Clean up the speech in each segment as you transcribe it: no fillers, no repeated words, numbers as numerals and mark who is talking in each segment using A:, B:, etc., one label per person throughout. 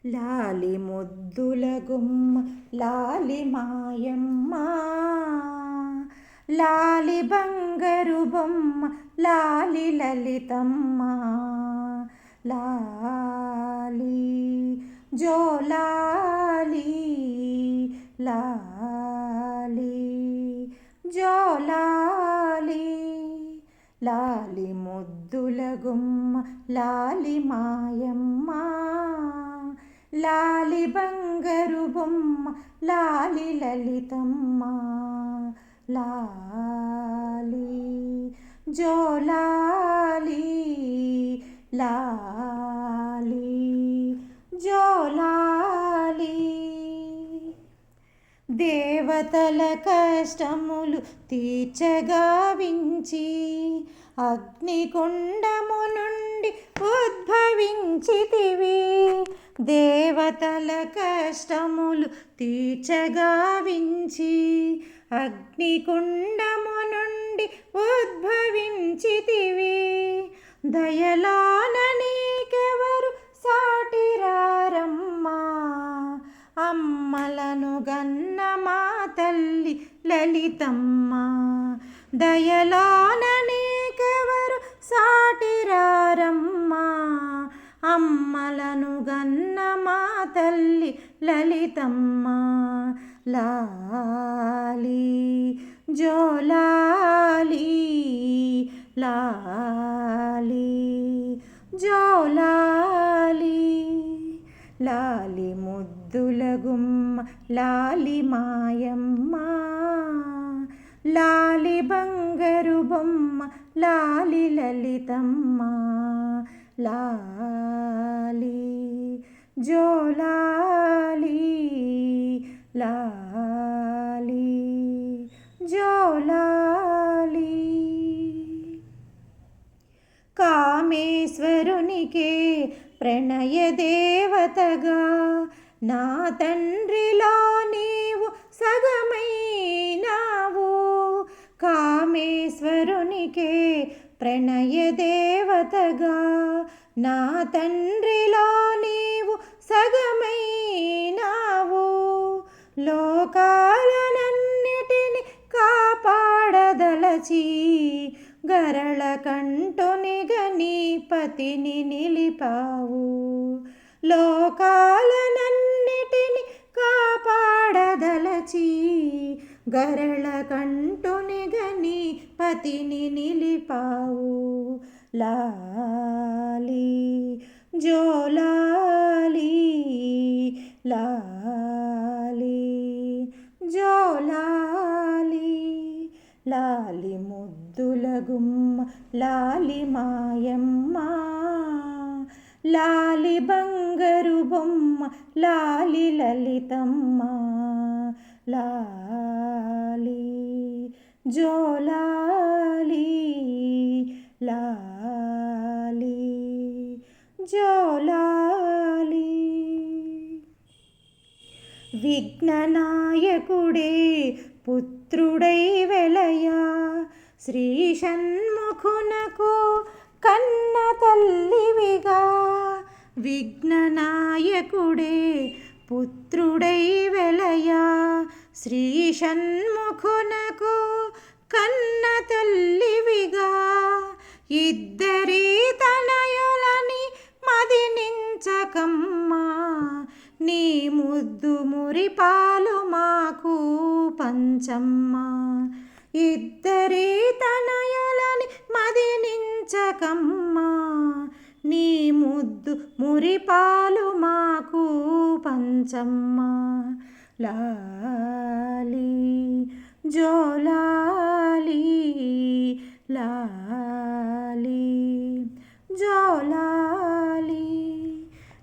A: లాలి ముద్దుల గుమ్మ లాలి మాయమ్మ, లాలి బంగారు బొమ్మ లాలి లలితమ్మ, లాలి జోలాలి లాలి జోలాలి. లాలి ముద్దుల గుమ్మ లాలి మాయమ్మ, లాలి బంగారు బొమ్మ లాలి లలితమ్మ, లాలి జోలాలి లాలి జోలాలి. దేవతల కష్టములు తీర్చగావించి అగ్నికుండము నుండి ఉద్భవించితివి. దేవతల కష్టములు తీర్చగావించి అగ్నికుండము నుండి ఉద్భవించితివి. దయలాన నీకెవరు సాటిరారమ్మా, అమ్మలను గన్న మా తల్లి లలితమ్మ. దయలాన నీకెవరు సాటిరారమ్మా, అమ్మలను గన్న మా తల్లి లలితమ్మ, లాలి జోలాలి లాలి జోలాలి. లాలి ముద్దుల గుమ్మ లాలి మాయమ్మ, లాలి బంగారు బొమ్మ లాలి లలితమ్మ, లాలి జోలాలి లాలి జోలాలి. కామేశ్వరునికే ప్రణయ దేవతగా నా తండ్రిలో నీవు సగమైనావు. కామేశ్వరునికే ప్రణయ దేవతగా నా తండ్రిలో నీవు సగమైనావు. లోకాలనన్నిటిని కాపాడదలచి గరళ కంఠునిగా నీ పతిని నిలిపావు. లోకాలనన్నిటిని కాపాడదలచి గరళ కంఠునిగా నీ పతిని నిలిపావు. లాలి జోలాలి లాలి జోలాలి. లాలి ముద్దుల గుమ్మ లాలి మాయమ్మ, లాలి బంగారు బొమ్మ లాలి లలితమ్మ, లాలి జోలాలి లాలి జోలాలి. విఘ్ననాయకుడే పుత్రుడై వెలయా, శ్రీ షణ్ముఖునకు కన్న తల్లివిగా. విఘ్ననాయకుడే పుత్రుడై వెలయా, శ్రీ షణ్ముఖునకు కన్న తల్లివిగా. ఇద్దరి తనయులని మదినించకమ్మా, నీ ముద్దు మురిపాలు మాకు పంచమ్మా. ఇద్దరి తనయులని మదినించకమ్మా, నీ ముద్దు మురిపాలు మాకు పంచమ్మా. లాలి జోలాలి లాలి జోలాలి.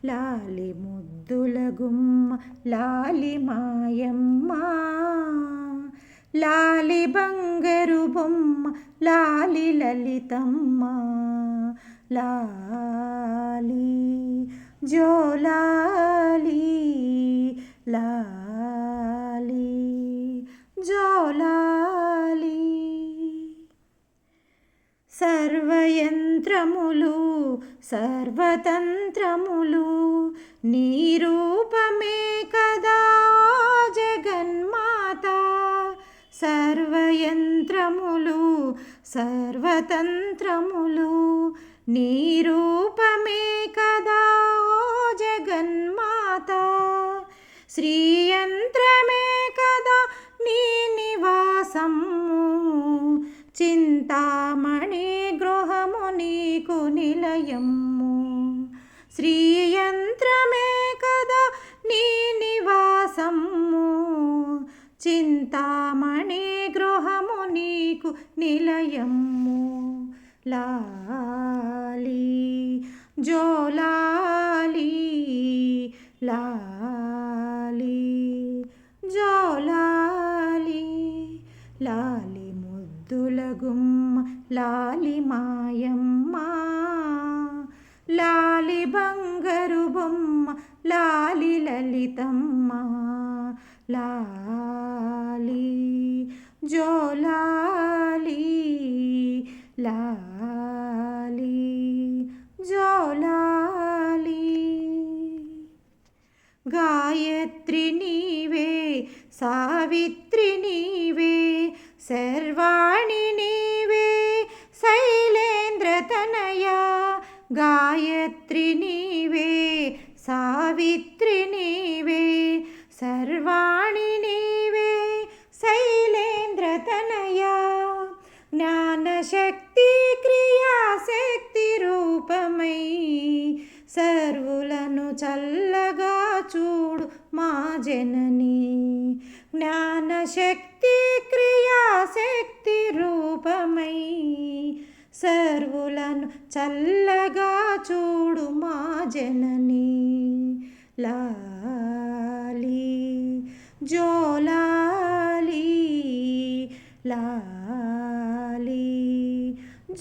A: లాలి ముద్దుల గుమ్మ లాలి మాయమ్మ, లాలి బంగారు బొమ్మ లాలి లలితమ్మ, లాలి జోలాలి లాలి జోలాలి. సర్వయంత్రములు సర్వతంత్రములు నీ రూపమే కదా జగన్మాత. సర్వయంత్రములు సర్వతంత్రములు నీ రూపమే కదా జగన్మాత. శ్రీయంత్రమే కదా నీ నివాసము, చింతామణి గృహము నీకు నిలయము. శ్రీయంత్రమే కదా నీ నివాసము, చింతామణి గృహము నీకు నిలయము. లాలి జోలాలి లాలి జోలాలి, లాలి ముద్దుల గుమ్మ లాలి మాయమ్మ. లాలి బంగారు బొమ్మ లాలి లలితమ్మ. లాలి జోలాలి లాలి జోలాలి. గాయత్రి నీవే సావిత్రి నీవే శర్వాణి నీవే శైలేంద్ర తనయా. గాయత్రి నీవే సావిత్రి నీవే సర్వాణి నీవే శైలేంద్ర తనయా. జ్ఞానశక్తి క్రియాశక్తి రూపమై సర్వులను చల్లగా చూడు మా జనని. జ్ఞానశక్తి క్రియాశక్తి రూపమై సర్వులను చల్లగా చూడు మా జనని. లాలి జోలాలి లాలి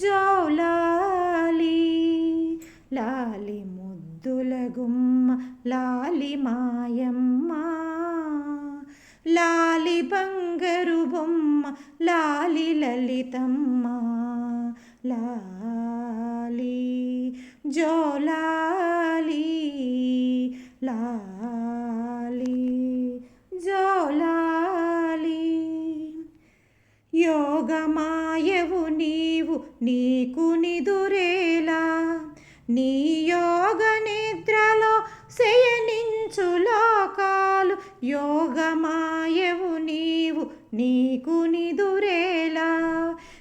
A: జోలాలి, లాలి ముద్దుల గుమ్మ లాలి మాయమ్మ. లాలి బంగారు బొమ్మ లాలి లలితమ్మ. లాలి జోలాలి లాలి జోలాలి. యోగమాయవు నీవు నీకు నిదురేలా, నీ యోగ నిద్రలో శయనించు లోకాలు. యోగమాయవు నీవు నీకు నిదురేలా,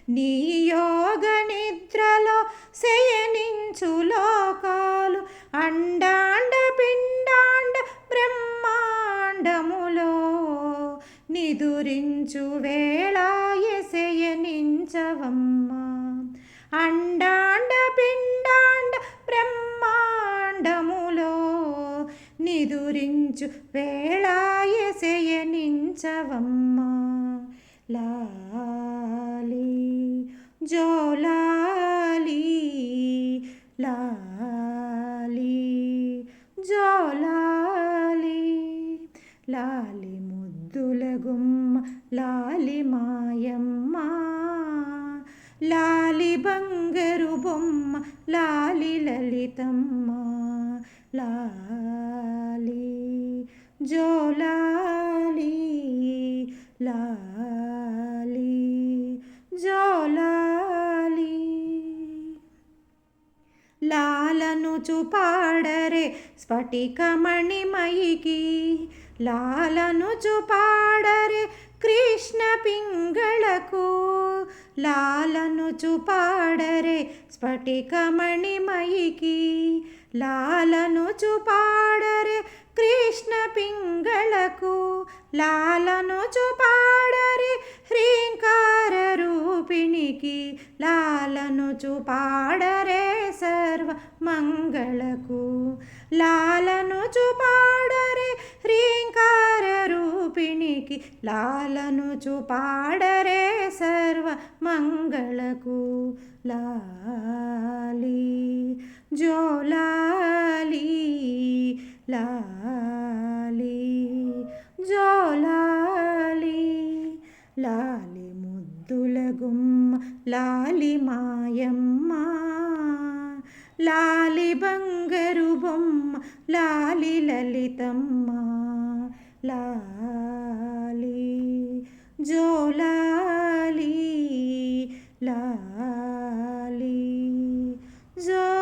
A: నీ యోగ నిద్రలో శయనించు లోకాలు. అండాండ పిండాండ బ్రహ్మాండములో నిదురించు వేళాయ శయనించవమ్మా. అండాండ పిండాండ బ్రహ్మాండములో నిదురించు వేళాయ శయనించవమ్మా. లాలి జోలాలి లాలి జోలాలి, లాలి ముద్దుల గుమ్మ లాలి మాయమ్మ. లాలి బంగారు బొమ్మ లాలి లలితమ్మ. లాలి జోలాలి లాలి జోలాలి. లాలను చూపాడరే స్ఫటికమణిమయికి, లాలను చూపాడరే కృష్ణ పింగళకు. లాలను చూపాడరే స్ఫటికమణిమయికి, లాలను చూపాడరే కృష్ణ పింగళకు. లాలను చూపాడరే హ్రీంకార రూపిణికి, లాలను చూపాడరే సర్వ మంగళకు. లాలను చూపాడరే హ్రీంకార రూపిణికి, లాలను చూపాడరే సర్వ మంగళకు. లాలి జోలాలి లాలి జోలాలి, లాలి ముద్దుల గుమ్మ లాలి మాయమ్మ లాలి బంగారు బొమ్మ లాలి లలితమ్మ లాలి జోలాలి లాలి జో